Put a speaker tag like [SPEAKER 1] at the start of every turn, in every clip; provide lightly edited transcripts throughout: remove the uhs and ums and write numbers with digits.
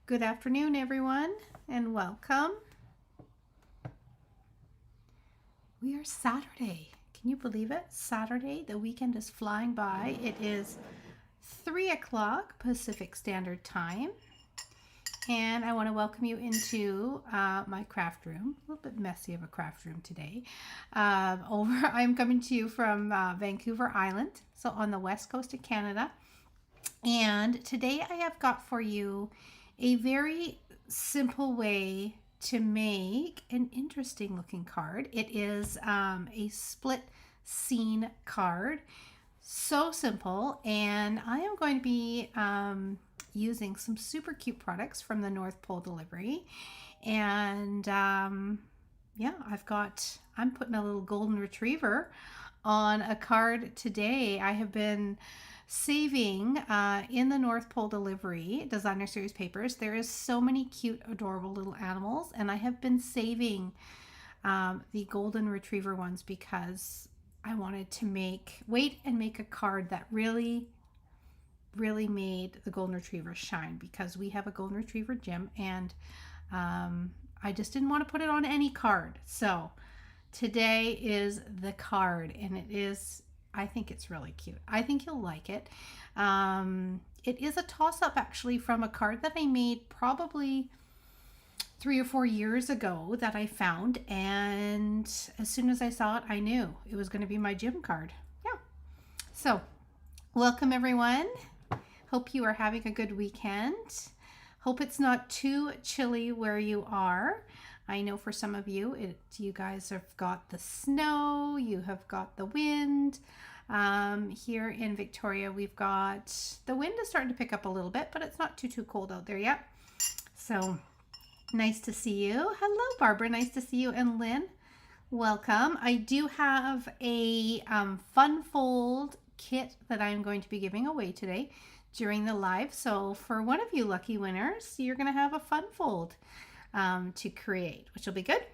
[SPEAKER 1] Good afternoon, everyone, and welcome. We are Saturday. Can you believe it? Saturday. The weekend is flying by. It is 3 o'clock Pacific Standard Time. And I want to welcome you into my craft room. A little bit messy of a craft room today. I'm coming to you from Vancouver Island, so on the west coast of Canada. And today I have got for you a very simple way to make an interesting looking card. It is a split scene card. So simple, and I am going to be using some super cute products from the North Pole Delivery. And yeah, I'm putting a little golden retriever on a card today. I have been saving in the North Pole Delivery Designer Series papers. There is so many cute, adorable little animals, and I have been saving the golden retriever ones because I wanted to make a card that really made the golden retriever shine, because we have a golden retriever gym, and I just didn't want to put it on any card. So today is the card, and I think it's really cute. I think you'll like it. It is a toss-up actually from a card that I made probably 3 or 4 years ago that I found, and as soon as I saw it, I knew it was going to be my gym card. Yeah. So, welcome everyone. Hope you are having a good weekend. Hope it's not too chilly where you are. I know for some of you, you guys have got the snow, you have got the wind. Here in Victoria, we've got the wind is starting to pick up a little bit, but it's not too cold out there yet. So nice to see you. Hello, Barbara. Nice to see you. And Lynn, welcome. I do have a fun fold kit that I'm going to be giving away today during the live. So for one of you lucky winners, you're going to have a fun fold to create, which will be good.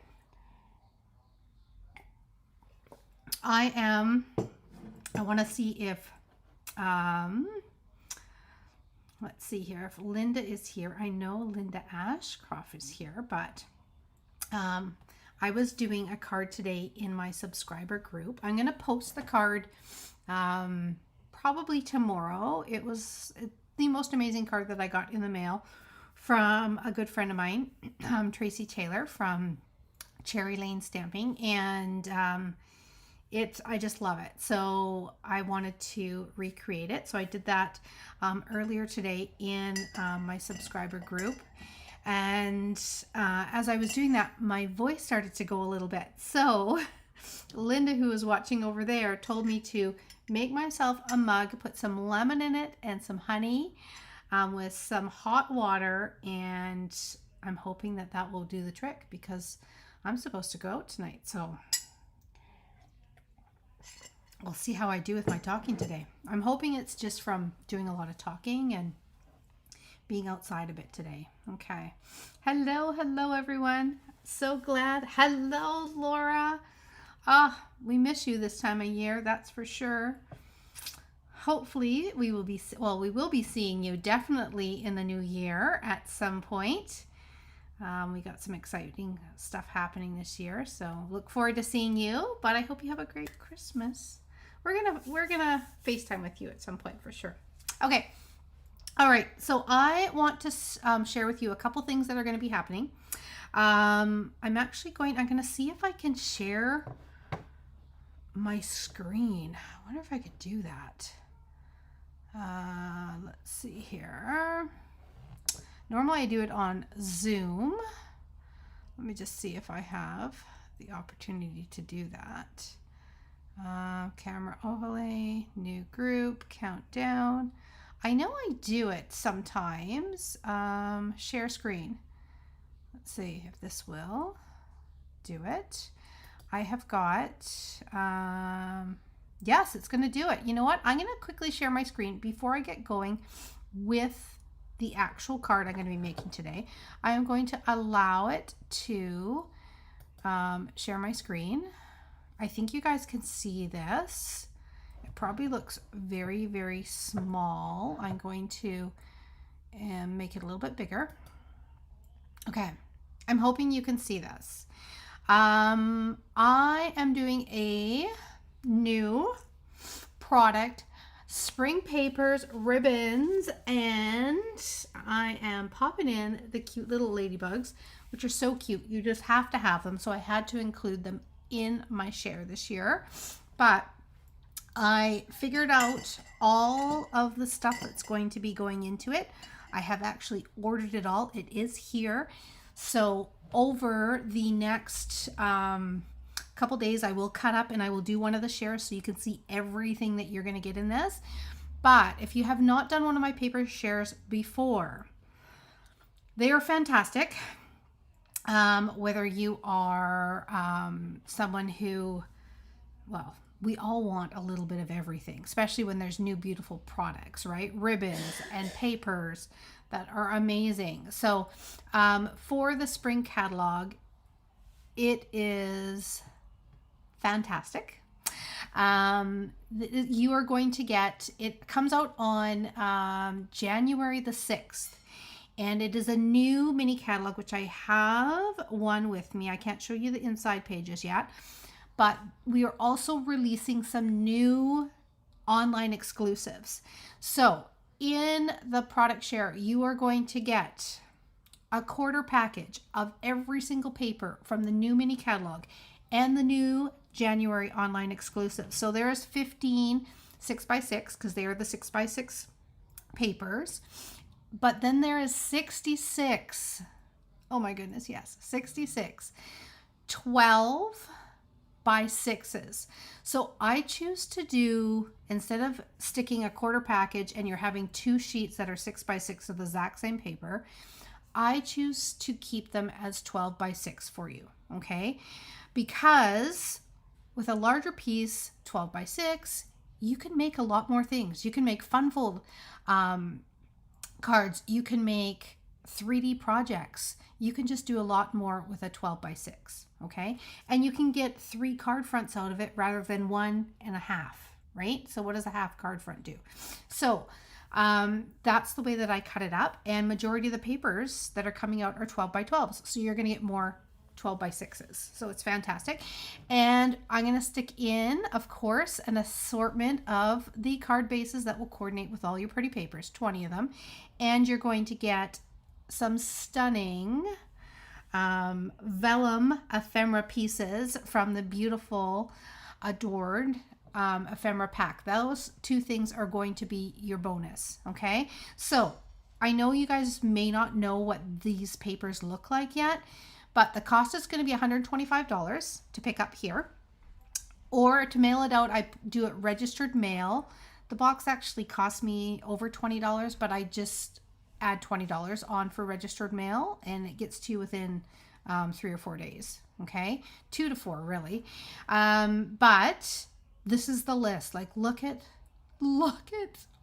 [SPEAKER 1] I want to see if, let's see here, if Linda is here. I know Linda Ashcroft is here, but I was doing a card today in my subscriber group. I'm going to post the card probably tomorrow. It was the most amazing card that I got in the mail from a good friend of mine, Tracy Taylor from Cherry Lane Stamping, and I just love it. So I wanted to recreate it. So I did that earlier today in my subscriber group. And as I was doing that, my voice started to go a little bit. So Linda, who was watching over there, told me to make myself a mug, put some lemon in it and some honey with some hot water. And I'm hoping that that will do the trick, because I'm supposed to go out tonight. So we'll see how I do with my talking today. I'm hoping it's just from doing a lot of talking and being outside a bit today. Okay. Hello everyone. So glad. Hello, Laura. We miss you this time of year, that's for sure. Hopefully we will be seeing you definitely in the new year at some point. We got some exciting stuff happening this year, so look forward to seeing you, but I hope you have a great Christmas. We're gonna FaceTime with you at some point for sure. Okay. All right. So I want to share with you a couple things that are going to be happening. I'm going to see if I can share my screen. I wonder if I could do that. Let's see here. Normally I do it on Zoom. Let me just see if I have the opportunity to do that. Camera overlay, new group, countdown. I know I do it sometimes. Share screen. Let's see if this will do it. I have got, yes, it's going to do it. You know what? I'm going to quickly share my screen before I get going with the actual card I'm going to be making today. I am going to allow it to share my screen. I think you guys can see this. It probably looks very, very small. I'm going to make it a little bit bigger. Okay, I'm hoping you can see this. I am doing a new product, spring papers, ribbons, and I am popping in the cute little ladybugs, which are so cute. You just have to have them. So I had to include them in my share this year. But I figured out all of the stuff that's going to be going into it. I have actually ordered it all. It is here. So over the next couple days, I will cut up and I will do one of the shares so you can see everything that you're going to get in this. But if you have not done one of my paper shares before, they are fantastic. Whether you are someone who, well, we all want a little bit of everything, especially when there's new beautiful products, right? Ribbons and papers that are amazing. So for the spring catalog, it is fantastic. You are going to get, it comes out on January the 6th. And it is a new mini catalog, which I have one with me. I can't show you the inside pages yet, but we are also releasing some new online exclusives. So in the product share, you are going to get a quarter package of every single paper from the new mini catalog and the new January online exclusive. So there's 15 6x6 because they are the 6x6 papers. But then there is 66. Oh my goodness, yes, 66. 12 by 6s. So I choose to do, instead of sticking a quarter package and you're having 2 sheets that are 6x6 of the exact same paper, I choose to keep them as 12 by 6 for you, okay? Because with a larger piece, 12 by 6, you can make a lot more things. You can make fun fold cards, you can make 3D projects, you can just do a lot more with a 12 by 6, okay? And you can get 3 card fronts out of it rather than 1.5, right? So what does a half card front do? So that's the way that I cut it up, and majority of the papers that are coming out are 12 by 12s, so you're going to get more 12 by 6s. So it's fantastic. And I'm going to stick in, of course, an assortment of the card bases that will coordinate with all your pretty papers, 20 of them. And you're going to get some stunning vellum ephemera pieces from the beautiful Adored ephemera pack. Those 2 things are going to be your bonus, okay? So I know you guys may not know what these papers look like yet, but the cost is going to be $125 to pick up here. Or to mail it out, I do it registered mail. The box actually cost me over $20, but I just add $20 on for registered mail, and it gets to you within 3 or 4 days, okay? 2 to 4, really. But this is the list. Like, look at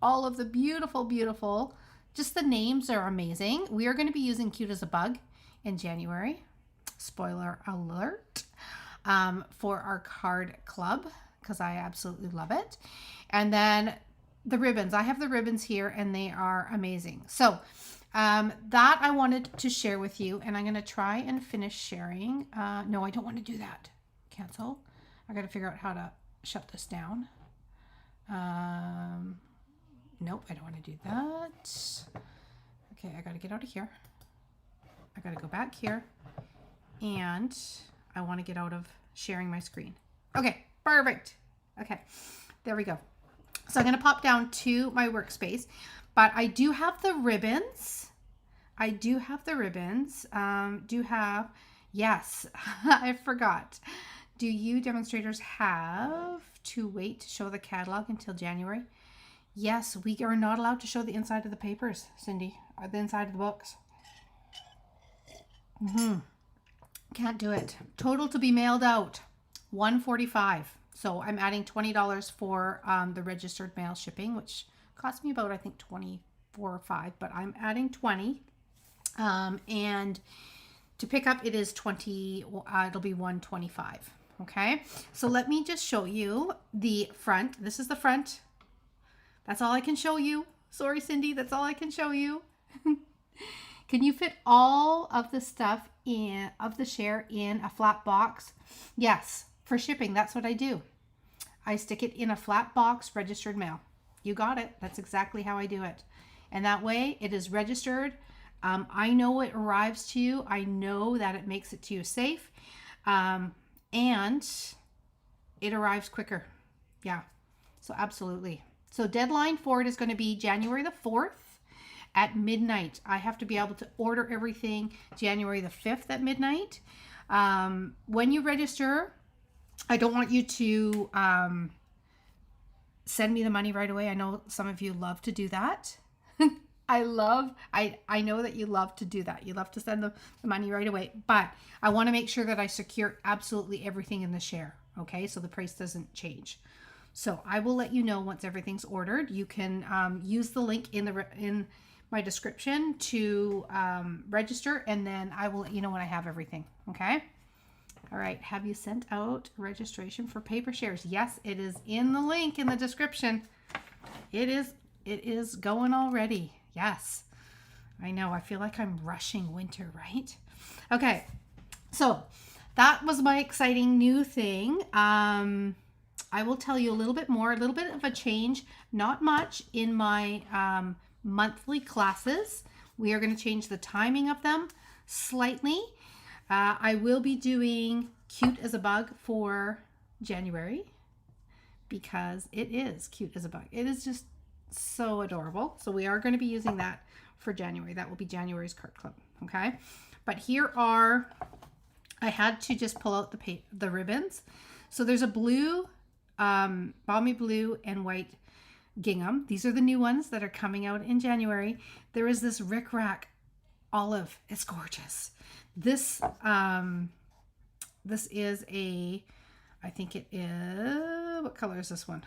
[SPEAKER 1] all of the beautiful, beautiful, just the names are amazing. We are going to be using Cute as a Bug in January. Spoiler alert, for our card club, because I absolutely love it. And then the ribbons, I have the ribbons here and they are amazing. So that I wanted to share with you, and I'm going to try and finish sharing. No, I don't want to do that. Cancel. I got to figure out how to shut this down. Nope, I don't want to do that. Okay, I got to get out of here. I got to go back here. And I want to get out of sharing my screen. Okay, perfect. Okay, there we go. So I'm going to pop down to my workspace, but I do have the ribbons. Yes, I forgot. Do you demonstrators have to wait to show the catalog until January? Yes, we are not allowed to show the inside of the papers, Cindy, or the inside of the books. Can't do it. Total to be mailed out, $145. So I'm adding $20 for the registered mail shipping, which cost me about, I think, $24 or $25, but I'm adding $20. And to pick up, it is $20. It'll be $125. Okay. So let me just show you the front. This is the front. That's all I can show you. Sorry, Cindy. That's all I can show you. Can you fit all of the stuff of the share in a flat box? Yes, for shipping, that's what I do. I stick it in a flat box, registered mail. You got it. That's exactly how I do it. And that way it is registered. I know it arrives to you. I know that it makes it to you safe. And it arrives quicker. Yeah. So absolutely. So deadline for it is going to be January the 4th at midnight. I have to be able to order everything January the 5th at midnight. When you register, I don't want you to send me the money right away. I know some of you love to do that. I know that you love to do that. You love to send the money right away, but I want to make sure that I secure absolutely everything in the share. Okay, so the price doesn't change. So I will let you know once everything's ordered. You can use the link in my description to register, and then I will let you know when I have everything. Okay. All right. Have you sent out registration for paper shares? Yes, it is in the link in the description. It is going already. Yes. I know. I feel like I'm rushing winter, right? Okay. So that was my exciting new thing. I will tell you a little bit more, a little bit of a change, not much in my monthly classes. We are going to change the timing of them slightly. I will be doing Cute as a Bug for January because it is cute as a bug. It is just so adorable. So we are going to be using that for January. That will be January's card club. Okay. But here are, I had to just pull out the ribbons. So there's a blue, balmy blue and white gingham. These are the new ones that are coming out in January. There is this Rick Rack olive. It's gorgeous. This is a, I think it is, what color is this one?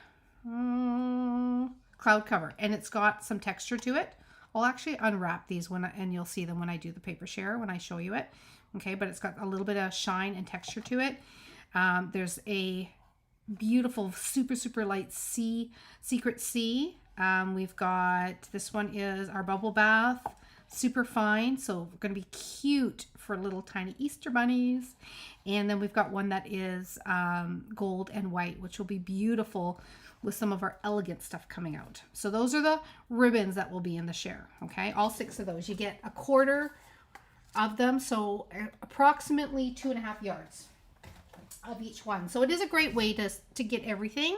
[SPEAKER 1] Cloud cover, and it's got some texture to it. I'll actually unwrap these and you'll see them when I do the paper share, when I show you it. Okay, but it's got a little bit of shine and texture to it. There's a beautiful, super, super light Secret Sea. We've got, this one is our bubble bath, super fine. So going to be cute for little tiny Easter bunnies. And then we've got one that is gold and white, which will be beautiful with some of our elegant stuff coming out. So those are the ribbons that will be in the share. Okay, all 6 of those. You get a quarter of them, so approximately 2.5 yards of each one. So it is a great way to get everything.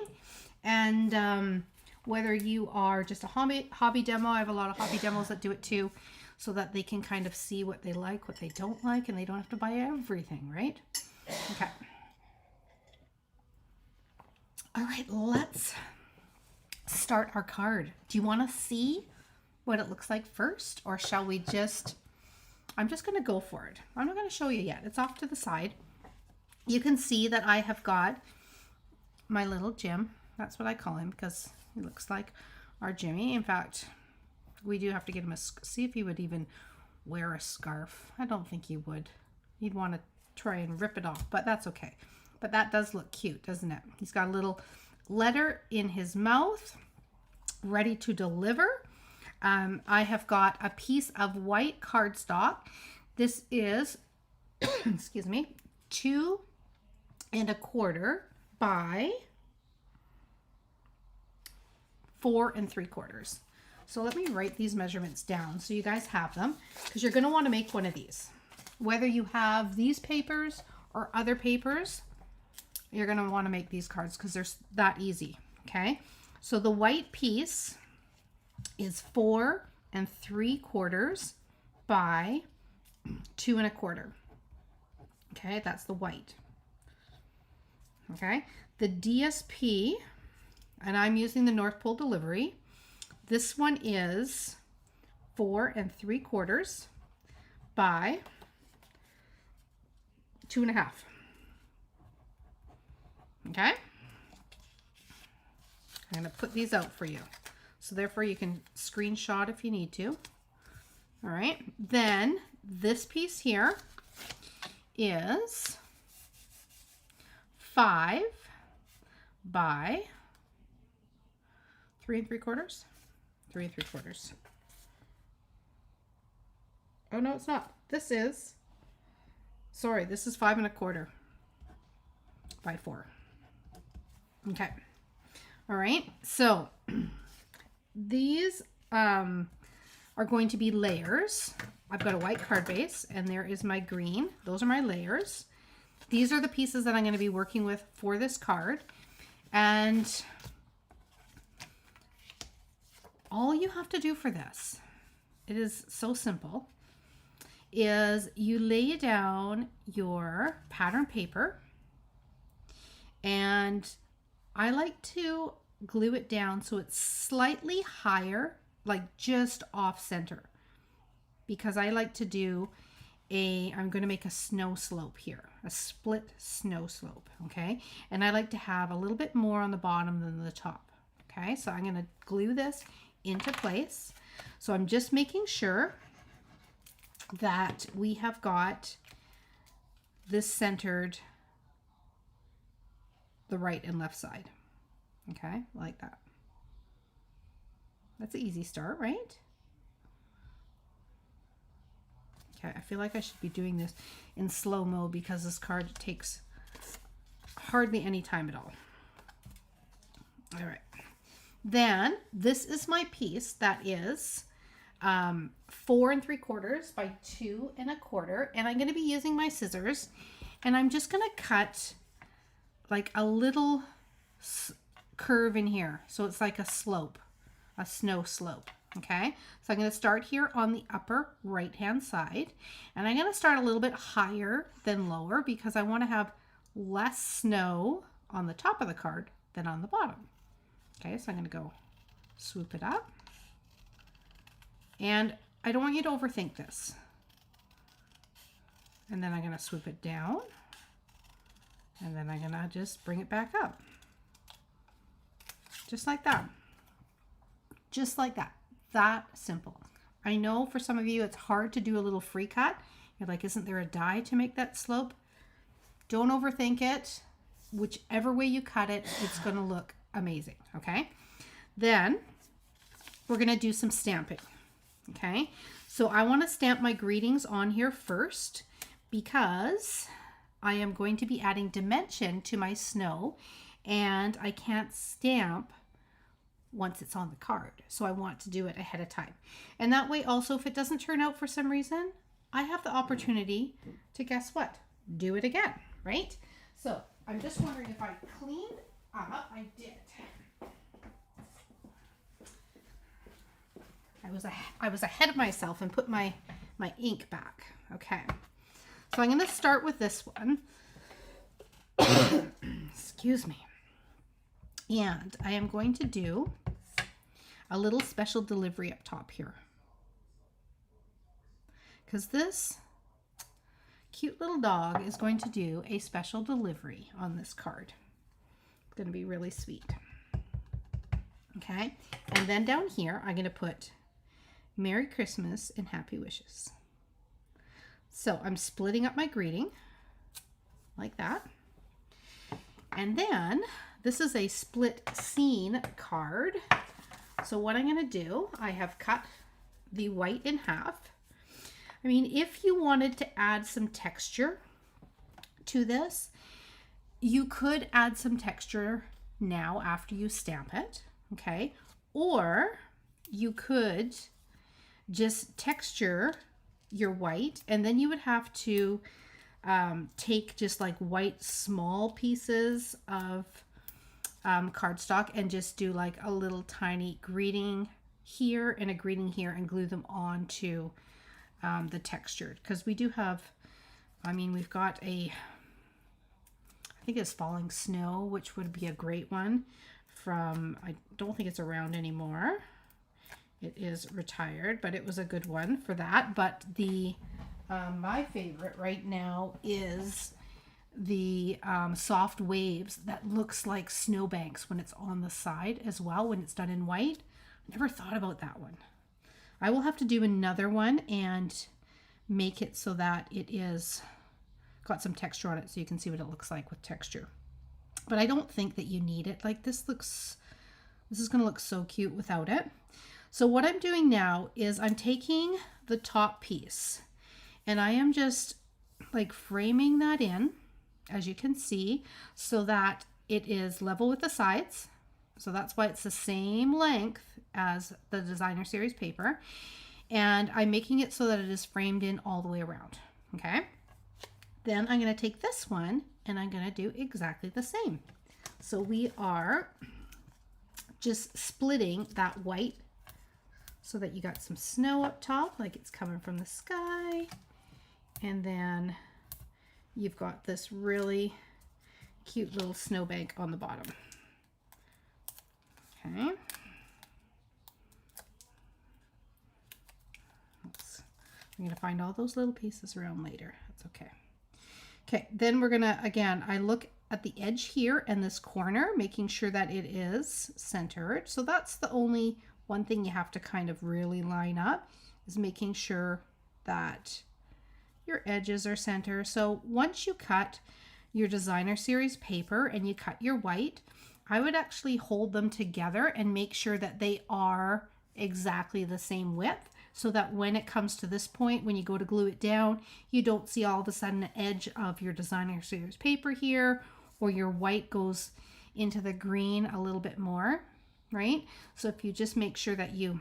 [SPEAKER 1] And whether you are just a hobby demo, I have a lot of hobby demos that do it too, so that they can kind of see what they like, what they don't like, and they don't have to buy everything, right? Okay. All right, let's start our card. Do you want to see what it looks like first, or shall we just, I'm just going to go for it. I'm not going to show you yet. It's off to the side. You can see that I have got my little Jim. That's what I call him because he looks like our Jimmy. In fact, we do have to get him see if he would even wear a scarf. I don't think he would. He'd want to try and rip it off, but that's okay. But that does look cute, doesn't it? He's got a little letter in his mouth, ready to deliver. I have got a piece of white cardstock. This is, excuse me, 2 1/4 by 4 3/4. So let me write these measurements down so you guys have them, because you're going to want to make one of these. Whether you have these papers or other papers, you're going to want to make these cards because they're that easy. Okay, so the white piece is 4 3/4 by 2 1/4. Okay, that's the white. Okay, the DSP, and I'm using the North Pole delivery. This one is 4 3/4 by 2 1/2. Okay, I'm going to put these out for you. So therefore you can screenshot if you need to. All right, then this piece here is 5 by 3 3/4. 3 3/4. Oh no, it's not. This is, sorry, this is 5 1/4 by 4. Okay. All right. So these are going to be layers. I've got a white card base and there is my green. Those are my layers. These are the pieces that I'm going to be working with for this card. And all you have to do for this, it is so simple, is you lay down your pattern paper, and I like to glue it down so it's slightly higher, like just off center, because I like to do I'm going to make a snow slope here, a split snow slope, okay? And I like to have a little bit more on the bottom than the top, okay? So I'm going to glue this into place. So I'm just making sure that we have got this centered the right and left side, okay? Like that. That's an easy start, right? Okay, I feel like I should be doing this in slow-mo because this card takes hardly any time at all. All right. Then this is my piece that is 4 3/4 by 2 1/4, and I'm going to be using my scissors, and I'm just going to cut like a little curve in here, so it's like a slope, a snow slope. Okay, so I'm going to start here on the upper right hand side, and I'm going to start a little bit higher than lower because I want to have less snow on the top of the card than on the bottom. Okay, so I'm going to go swoop it up, and I don't want you to overthink this. And then I'm going to swoop it down, and then I'm going to just bring it back up. Just like that. Just like that. That simple. I know for some of you it's hard to do a little free cut. You're like, isn't there a die to make that slope? Don't overthink it. Whichever way you cut it, it's going to look amazing. Okay. Then we're going to do some stamping. Okay. So I want to stamp my greetings on here first because I am going to be adding dimension to my snow, and I can't stamp once it's on the card. So I want to do it ahead of time. And that way also, if it doesn't turn out for some reason, I have the opportunity to, guess what? Do it again, right? So I'm just wondering if I cleaned up. I did. I was ahead of myself and put my ink back. Okay. So I'm going to start with this one. Excuse me. And I am going to do a little special delivery up top here, because this cute little dog is going to do a special delivery on this card. It's going to be really sweet. Okay. And then down here, I'm going to put Merry Christmas and Happy Wishes. So I'm splitting up my greeting like that. And then this is a split scene card. So what I'm going to do, I have cut the white in half. I mean, if you wanted to add some texture to this, you could add some texture now after you stamp it, okay? Or you could just texture your white, and then you would have to take just like white small pieces of cardstock and just do like a little tiny greeting here and a greeting here and glue them onto the textured, because we do have, I mean, we've got I think it's Falling Snow, which would be a great one from, I don't think it's around anymore. It is retired, but it was a good one for that. But the my favorite right now is the Soft Waves that looks like snowbanks when it's on the side as well, when it's done in white. Never thought about that one. I will have to do another one and make it so that it is got some texture on it so you can see what it looks like with texture. But I don't think that you need it. Like this is going to look so cute without it. So what I'm doing now is I'm taking the top piece and I am just like framing that in, as you can see, so that it is level with the sides. So that's why it's the same length as the designer series paper. And I'm making it so that it is framed in all the way around. Okay. Then I'm going to take this one and I'm going to do exactly the same. So we are just splitting that white so that you got some snow up top, like it's coming from the sky. And then you've got this really cute little snowbank on the bottom. Okay. I'm going to find all those little pieces around later. That's okay. Okay, then we're going to, again, I look at the edge here and this corner, making sure that it is centered. So that's the only one thing you have to kind of really line up, is making sure that your edges are center. So once you cut your designer series paper and you cut your white, I would actually hold them together and make sure that they are exactly the same width, so that when it comes to this point, when you go to glue it down, you don't see all of a sudden the edge of your designer series paper here, or your white goes into the green a little bit more, right? So if you just make sure that you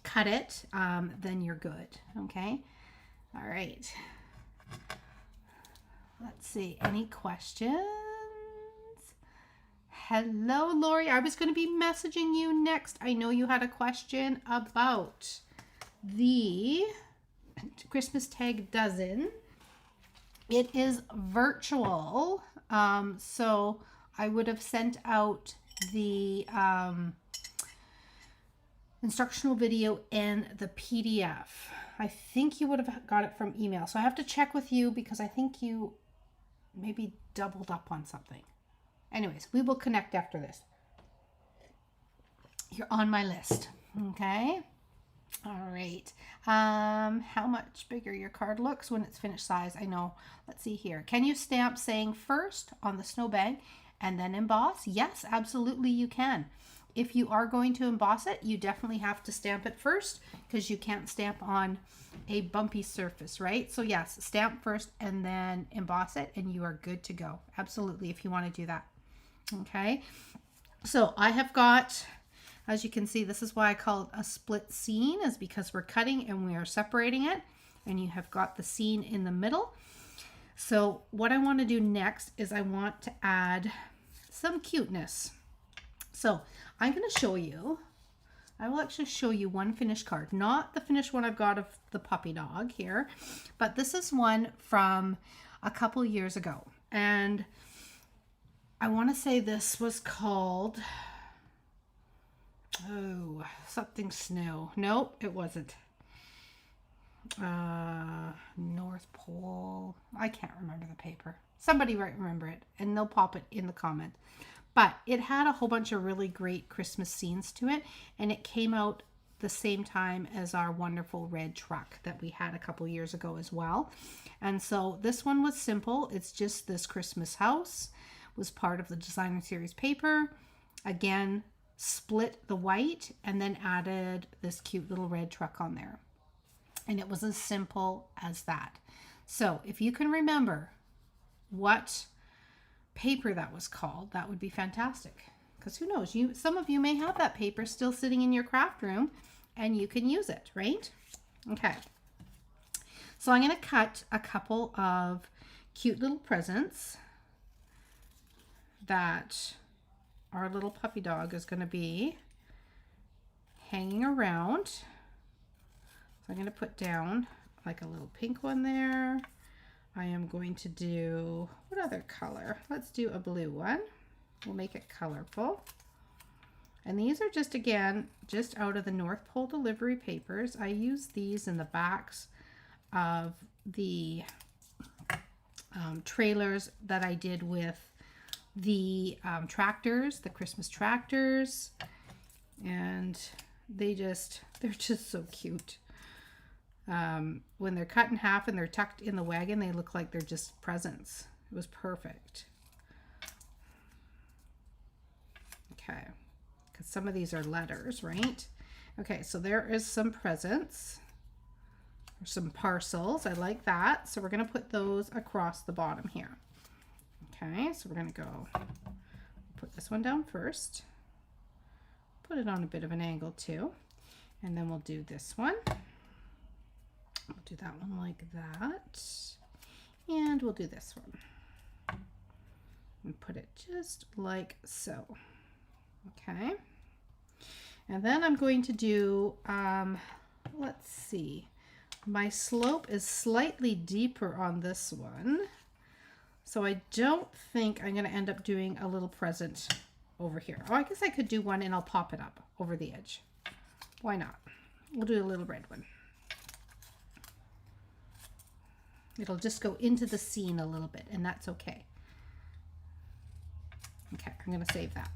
[SPEAKER 1] cut it, then you're good, okay? All right. Let's see, any questions? Hello, Lori. I was going to be messaging you next. I know you had a question about the Christmas tag dozen. It is virtual. So I would have sent out the instructional video and the PDF. I think you would have got it from email. So I have to check with you because I think you maybe doubled up on something. Anyways, we will connect after this. You're on my list. Okay. All right. How much bigger your card looks when it's finished size? I know. Let's see here. Can you stamp saying first on the snowbank and then emboss? Yes, absolutely you can. If you are going to emboss it, you definitely have to stamp it first because you can't stamp on a bumpy surface, right? So yes, stamp first and then emboss it and you are good to go. Absolutely, if you want to do that. Okay. So I have got, as you can see, this is why I call it a split scene, is because we're cutting and we are separating it, and you have got the scene in the middle. So what I want to do next is I want to add some cuteness. So I'm going to show you, I will actually show you one finished card, not the finished one I've got of the puppy dog here, but this is one from a couple years ago. And I want to say this was called, oh, something snow. Nope, it wasn't. North Pole. I can't remember the paper. Somebody might remember it and they'll pop it in the comment. But it had a whole bunch of really great Christmas scenes to it, and it came out the same time as our wonderful red truck that we had a couple years ago as well. And so this one was simple. It's just this Christmas house was part of the designer series paper. Again, split the white and then added this cute little red truck on there. And it was as simple as that. So if you can remember what paper that was called, that would be fantastic. Because who knows, some of you may have that paper still sitting in your craft room and you can use it, right? Okay. So I'm going to cut a couple of cute little presents that our little puppy dog is going to be hanging around. So I'm going to put down like a little pink one there. I am going to do, what other color? Let's do a blue one. We'll make it colorful. And these are just, again, just out of the North Pole delivery papers. I use these in the backs of the trailers that I did with the tractors, the Christmas tractors. And they're just so cute. When they're cut in half and they're tucked in the wagon, they look like they're just presents. It was perfect. Okay, because some of these are letters, right? Okay, so there is some presents or some parcels. I like that. So we're going to put those across the bottom here. Okay, so we're going to go put this one down first. Put it on a bit of an angle too. And then we'll do this one. We'll do that one like that. And we'll do this one. And put it just like so. Okay. And then I'm going to do, let's see. My slope is slightly deeper on this one. So I don't think I'm going to end up doing a little present over here. Oh, I guess I could do one and I'll pop it up over the edge. Why not? We'll do a little red one. It'll just go into the scene a little bit, and that's okay. Okay, I'm going to save that.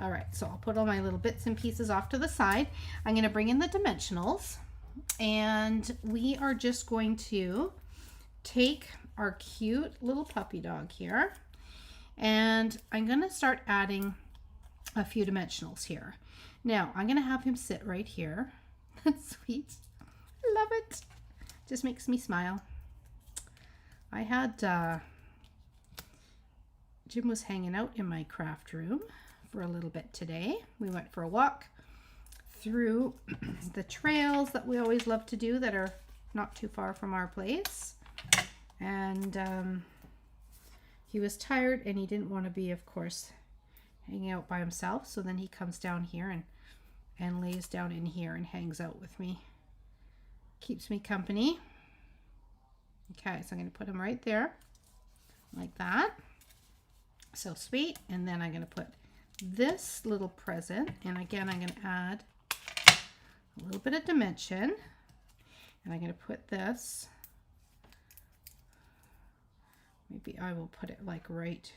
[SPEAKER 1] All right, so I'll put all my little bits and pieces off to the side. I'm going to bring in the dimensionals, and we are just going to take our cute little puppy dog here, and I'm going to start adding a few dimensionals here. Now, I'm going to have him sit right here. That's sweet. I love it. Just makes me smile. I had, Jim was hanging out in my craft room for a little bit today. We went for a walk through the trails that we always love to do that are not too far from our place. And he was tired and he didn't want to be, of course, hanging out by himself. So then he comes down here and lays down in here and hangs out with me. Keeps me company. Okay, so I'm going to put him right there like that. So sweet. And then I'm going to put this little present, and again I'm going to add a little bit of dimension, and I'm going to put this, maybe I will put it like right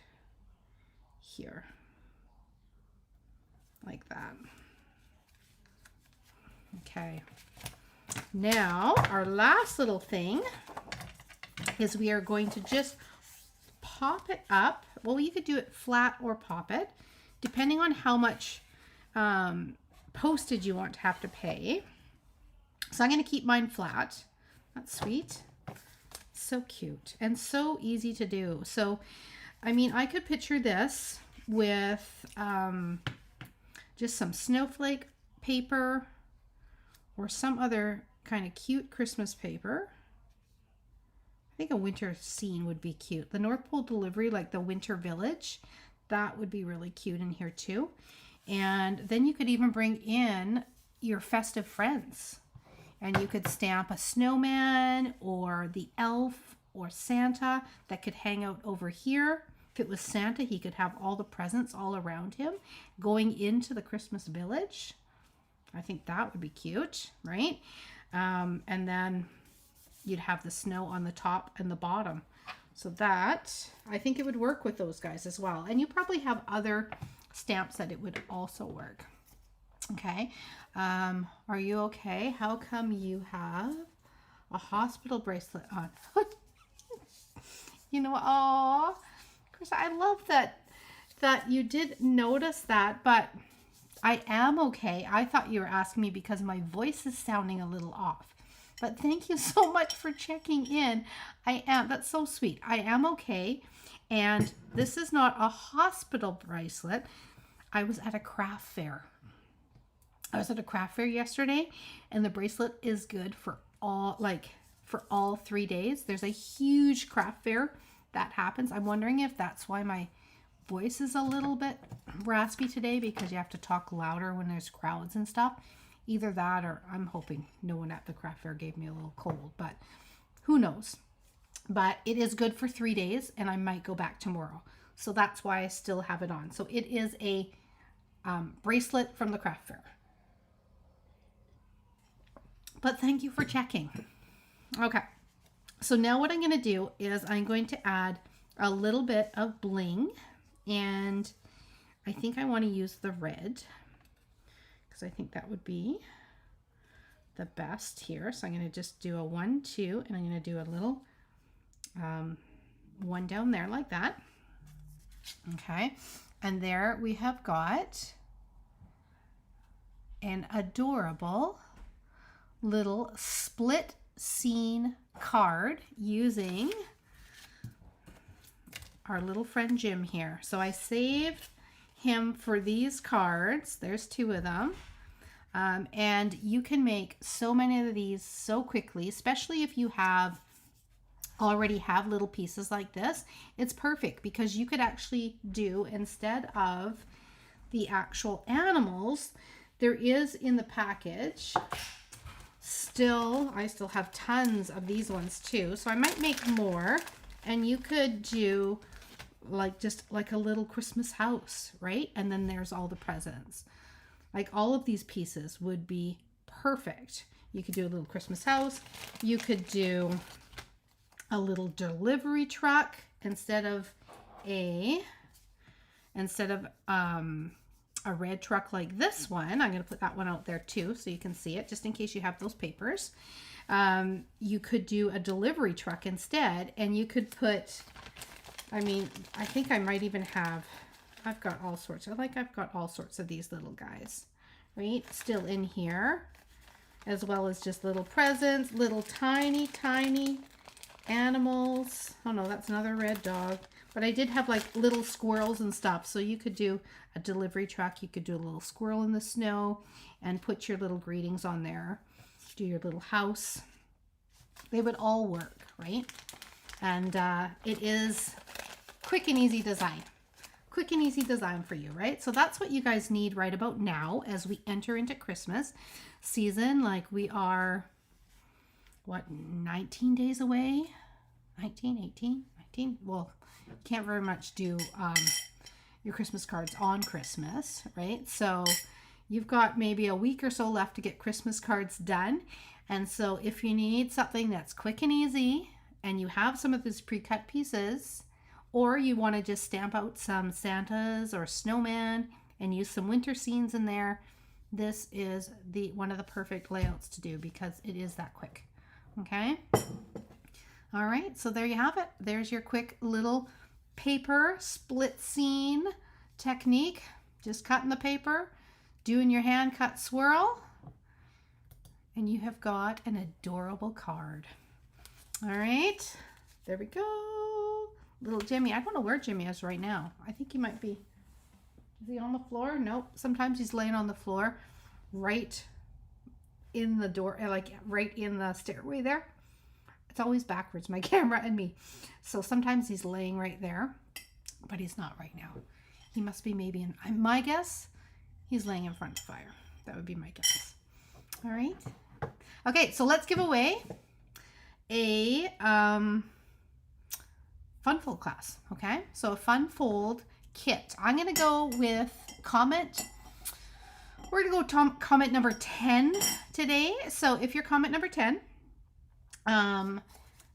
[SPEAKER 1] here like that. Okay, now our last little thing is we are going to just pop it up. Well, you could do it flat or pop it, depending on how much postage you want to have to pay. So I'm going to keep mine flat. That's sweet. So cute and so easy to do. So, I mean, I could picture this with just some snowflake paper or some other kind of cute Christmas paper. I think a winter scene would be cute. The North Pole delivery, like the winter village, that would be really cute in here too. And then you could even bring in your festive friends. And you could stamp a snowman or the elf or Santa that could hang out over here. If it was Santa, he could have all the presents all around him going into the Christmas village. I think that would be cute, right? And then you'd have the snow on the top and the bottom. So that, I think it would work with those guys as well. And you probably have other stamps that it would also work. Okay. Are you okay? How come you have a hospital bracelet on? You know, oh, Chris, I love that you did notice that, but I am okay. I thought you were asking me because my voice is sounding a little off. But thank you so much for checking in. I am, that's so sweet. I am okay. And this is not a hospital bracelet. I was at a craft fair. I was at a craft fair yesterday, and the bracelet is good for all 3 days. There's a huge craft fair that happens. I'm wondering if that's why my voice is a little bit raspy today, because you have to talk louder when there's crowds and stuff. Either that, or I'm hoping no one at the craft fair gave me a little cold, but who knows. But it is good for 3 days, and I might go back tomorrow. So that's why I still have it on. So it is a bracelet from the craft fair. But thank you for checking. Okay, so now what I'm going to do is I'm going to add a little bit of bling, and I think I want to use the red, because I think that would be the best here. So I'm going to just do a 1, 2, and I'm going to do a little one down there like that. Okay, and there we have got an adorable little split scene card using our little friend Jim here. So I saved him for these cards. There's 2 of them. And you can make so many of these so quickly, especially if you already have little pieces like this. It's perfect because you could actually do, instead of the actual animals, there is in the package I still have tons of these ones too, so I might make more, and you could do just like a little Christmas house, right? And then there's all the presents. Like all of these pieces would be perfect. You could do a little Christmas house. You could do a little delivery truck instead of a red truck like this one. I'm going to put that one out there too so you can see it, just in case you have those papers. You could do a delivery truck instead, and you could put, I think I might even have, I've got all sorts of these little guys, right? Still in here, as well as just little presents, little tiny animals. Oh no, that's another red dog. But I did have like little squirrels and stuff. So you could do a delivery truck. You could do a little squirrel in the snow and put your little greetings on there. Do your little house. They would all work, right? And it is quick and easy design. Quick and easy design for you, right? So that's what you guys need right about now as we enter into Christmas season. Like we are, 19 days away? 19, 18, 19? Well, you can't very much do your Christmas cards on Christmas, right? So you've got maybe a week or so left to get Christmas cards done. And so if you need something that's quick and easy, and you have some of these pre-cut pieces, or you want to just stamp out some Santas or snowman and use some winter scenes in there, this is one of the perfect layouts to do because it is that quick. Okay. All right. So there you have it. There's your quick little paper split scene technique. Just cutting the paper, doing your hand cut swirl, and you have got an adorable card. All right. There we go. Little Jimmy. I don't know where Jimmy is right now. I think he might be. Is he on the floor? Nope. Sometimes he's laying on the floor right in the door, like right in the stairway there. It's always backwards, my camera and me. So sometimes he's laying right there, but he's not right now. He must be maybe in, my guess, he's laying in front of the fire. That would be my guess. All right. Okay, so let's give away a Fun Fold class. Okay, so a Fun Fold kit. I'm going to go with comment. We're going to go comment number 10 today. So if you're comment number 10,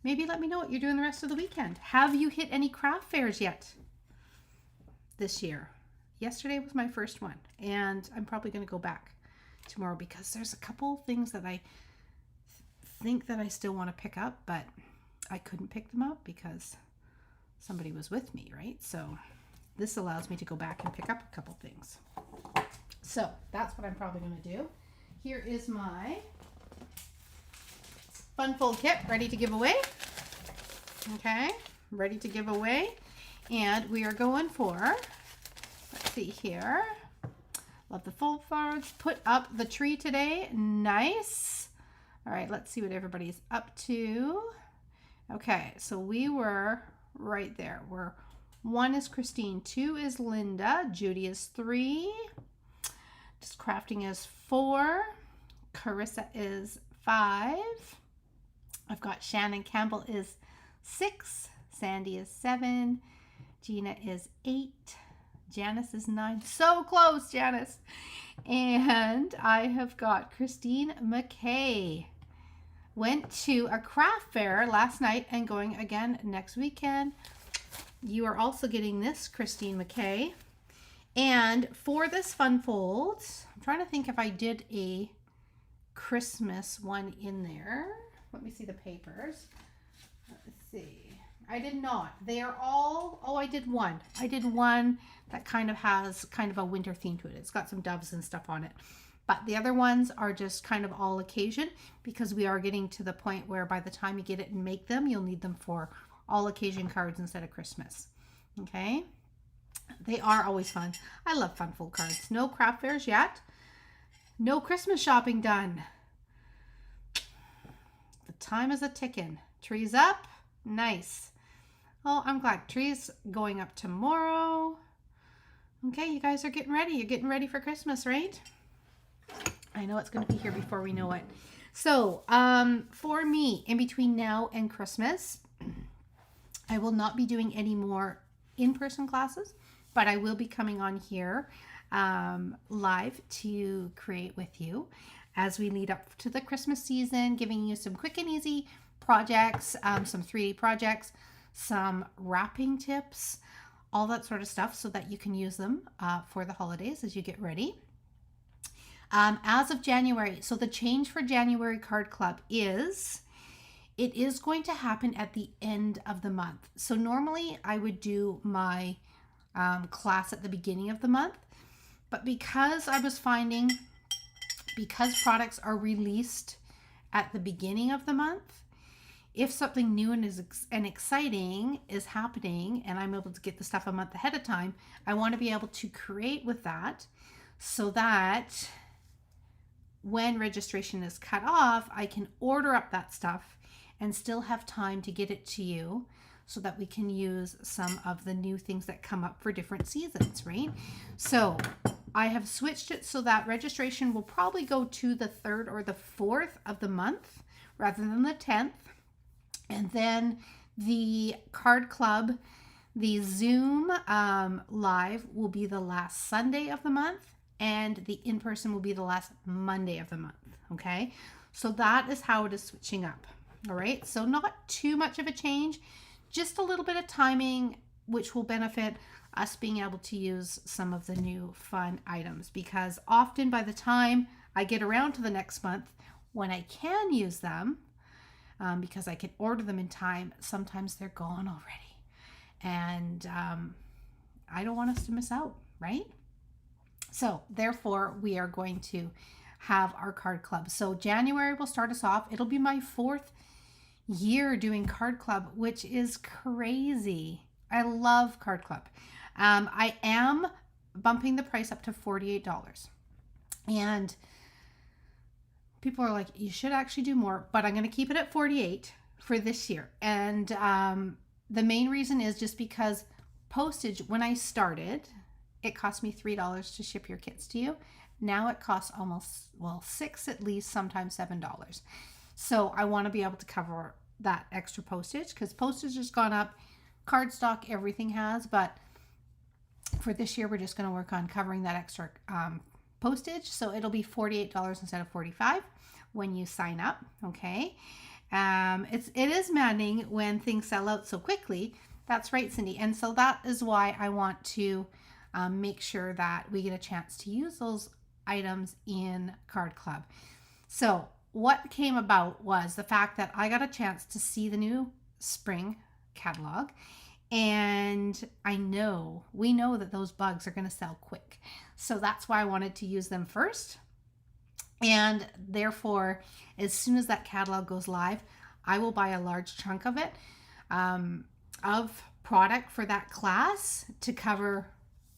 [SPEAKER 1] maybe let me know what you're doing the rest of the weekend. Have you hit any craft fairs yet this year? Yesterday was my first one, and I'm probably going to go back tomorrow because there's a couple things that I think that I still want to pick up, but I couldn't pick them up because somebody was with me, right? So this allows me to go back and pick up a couple things. So that's what I'm probably going to do. Here is my Fun Fold kit ready to give away. Okay, ready to give away. And we are going for, let's see here. Love the fold cards. Put up the tree today. Nice. All right, let's see what everybody's up to. Okay, so we were right there. 1 is Christine, 2 is Linda, Judy is 3, Just Crafting is 4, Carissa is 5, I've got Shannon Campbell is 6, Sandy is 7, Gina is 8, Janice is 9, so close, Janice, and I have got Christine McKay. Went to a craft fair last night and going again next weekend. You are also getting this, Christine McKay. And for this Fun Fold, I'm trying to think if I did a Christmas one in there. Let me see the papers. Let's see. I did not. They are all, oh, I did one. I did one that kind of has kind of a winter theme to it. It's got some doves and stuff on it. But the other ones are just kind of all occasion, because we are getting to the point where by the time you get it and make them, you'll need them for all occasion cards instead of Christmas. Okay. They are always fun. I love fun full cards. No craft fairs yet. No Christmas shopping done. The time is a ticking. Trees up. Nice. Oh, I'm glad. Trees going up tomorrow. Okay, you guys are getting ready. You're getting ready for Christmas, right? I know it's going to be here before we know it. So, for me, in between now and Christmas, I will not be doing any more in-person classes, but I will be coming on here live to create with you as we lead up to the Christmas season, giving you some quick and easy projects, some 3D projects, some wrapping tips, all that sort of stuff, so that you can use them for the holidays as you get ready. As of January, so the change for January Card Club is, it is going to happen at the end of the month. So normally I would do my class at the beginning of the month, but because I was finding, because products are released at the beginning of the month, if something new and exciting is happening and I'm able to get the stuff a month ahead of time, I want to be able to create with that, so that when registration is cut off, I can order up that stuff and still have time to get it to you, so that we can use some of the new things that come up for different seasons, right? So I have switched it so that registration will probably go to the 3rd or the 4th of the month rather than the 10th. And then the Card Club, the Zoom live will be the last Sunday of the month, and the in-person will be the last Monday of the month, okay? So that is how it is switching up, all right? So not too much of a change, just a little bit of timing, which will benefit us being able to use some of the new fun items, because often by the time I get around to the next month, when I can use them, because I can order them in time, sometimes they're gone already. And I don't want us to miss out, right? So therefore, we are going to have our card club. So January will start us off. It'll be my 4th year doing Card Club, which is crazy. I love Card Club. I am bumping the price up to $48. And people are like, you should actually do more, but I'm going to keep it at $48 for this year. And the main reason is just because postage, when I started, it cost me $3 to ship your kits to you. Now it costs almost, well, $6 at least, sometimes $7. So I want to be able to cover that extra postage, because postage has gone up, cardstock, everything has, but for this year, we're just going to work on covering that extra postage. So it'll be $48 instead of $45 when you sign up. Okay. It is maddening when things sell out so quickly. That's right, Cindy. And so that is why I want to make sure that we get a chance to use those items in Card Club. So what came about was the fact that I got a chance to see the new spring catalog, and we know that those bugs are going to sell quick. So that's why I wanted to use them first. And therefore, as soon as that catalog goes live, I will buy a large chunk of it, of product for that class to cover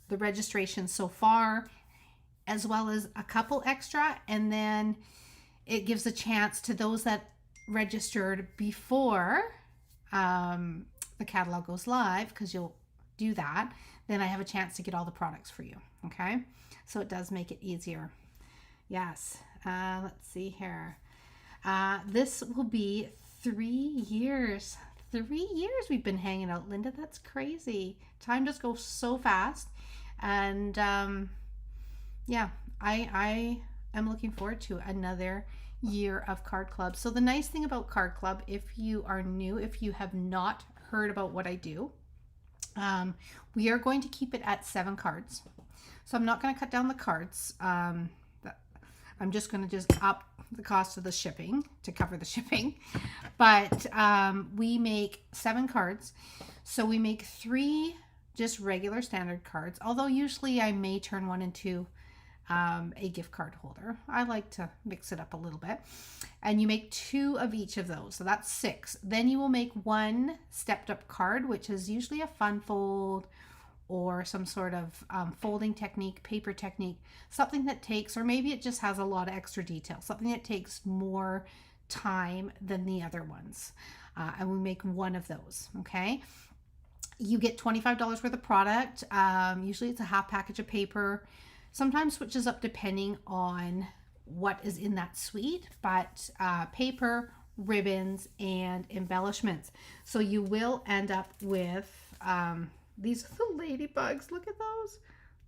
[SPEAKER 1] the registration so far, as well as a couple extra. And then it gives a chance to those that registered before the catalog goes live, because you'll do that, then I have a chance to get all the products for you. Okay, so it does make it easier. Yes. Let's see here. This will be 3 years. 3 years we've been hanging out, Linda. That's crazy. Time just goes so fast. And yeah, I am looking forward to another year of Card Club. So the nice thing about Card Club, if you are new, if you have not heard about what I do, we are going to keep it at 7 cards. So I'm not going to cut down the cards. I'm just going to up the cost of the shipping to cover the shipping. But we make 7 cards. So we make 3 just regular standard cards, although usually I may turn one into a gift card holder. I like to mix it up a little bit. And you make 2 of each of those. So that's 6. Then you will make 1 stepped up card, which is usually a fun fold or some sort of folding technique, paper technique, something that takes, or maybe it just has a lot of extra detail, something that takes more time than the other ones. And we make 1 of those, okay? You get $25 worth of product. Usually it's a half package of paper. Sometimes switches up depending on what is in that suite, but paper, ribbons, and embellishments. So you will end up with these are the ladybugs. Look at those.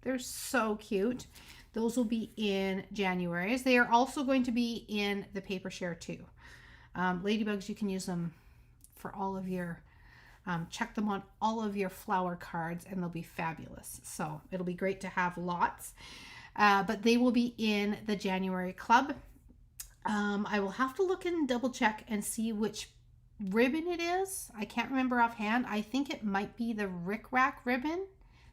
[SPEAKER 1] They're so cute. Those will be in January's. They are also going to be in the paper share too. Ladybugs, you can use them for all of your, check them on all of your flower cards and they'll be fabulous. So it'll be great to have lots. But they will be in the January club. I will have to look and double check and see which ribbon it is. I can't remember offhand. I think it might be the Rick Rack ribbon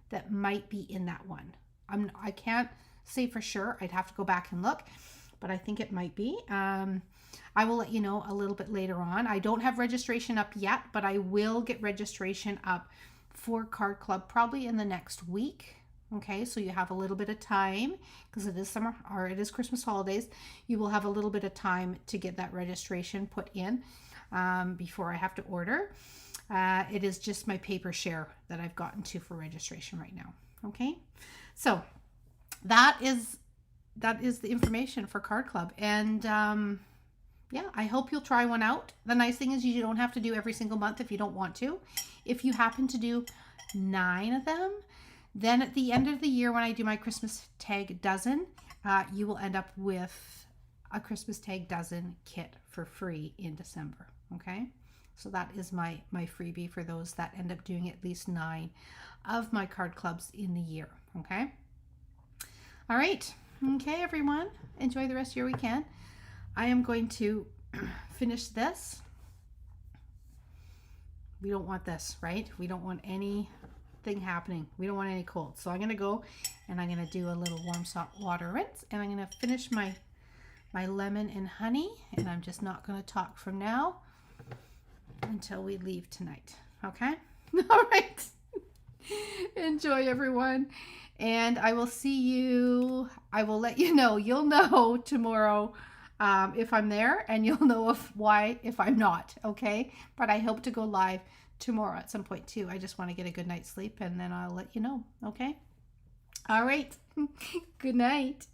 [SPEAKER 1] that might be in that one. I can't say for sure. I'd have to go back and look, but I think it might be. I will let you know a little bit later on. I don't have registration up yet, but I will get registration up for Card Club probably in the next week. Okay, so you have a little bit of time because it is summer or it is Christmas holidays. You will have a little bit of time to get that registration put in before I have to order. It is just my paper share that I've gotten to for registration right now. Okay, so that is the information for Card Club, and yeah, I hope you'll try one out. The nice thing is you don't have to do every single month if you don't want to. If you happen to do 9 of them, then at the end of the year when I do my Christmas tag dozen, you will end up with a Christmas tag dozen kit for free in December. Okay, so that is my freebie for those that end up doing at least 9 of my card clubs in the year. Okay, all right. Okay, everyone, enjoy the rest of your weekend. I am going to finish this. We don't want this, right? We don't want anything happening. We don't want any cold. So I'm going to go and I'm going to do a little warm salt water rinse, and I'm going to finish my lemon and honey, and I'm just not going to talk from now until we leave tonight. Okay? All right. Enjoy, everyone. And I will see you. I will let you know. You'll know tomorrow if I'm there, and you'll know if I'm not. Okay? But I hope to go live tomorrow at some point too. I just want to get a good night's sleep, and then I'll let you know. Okay? All right. Good night.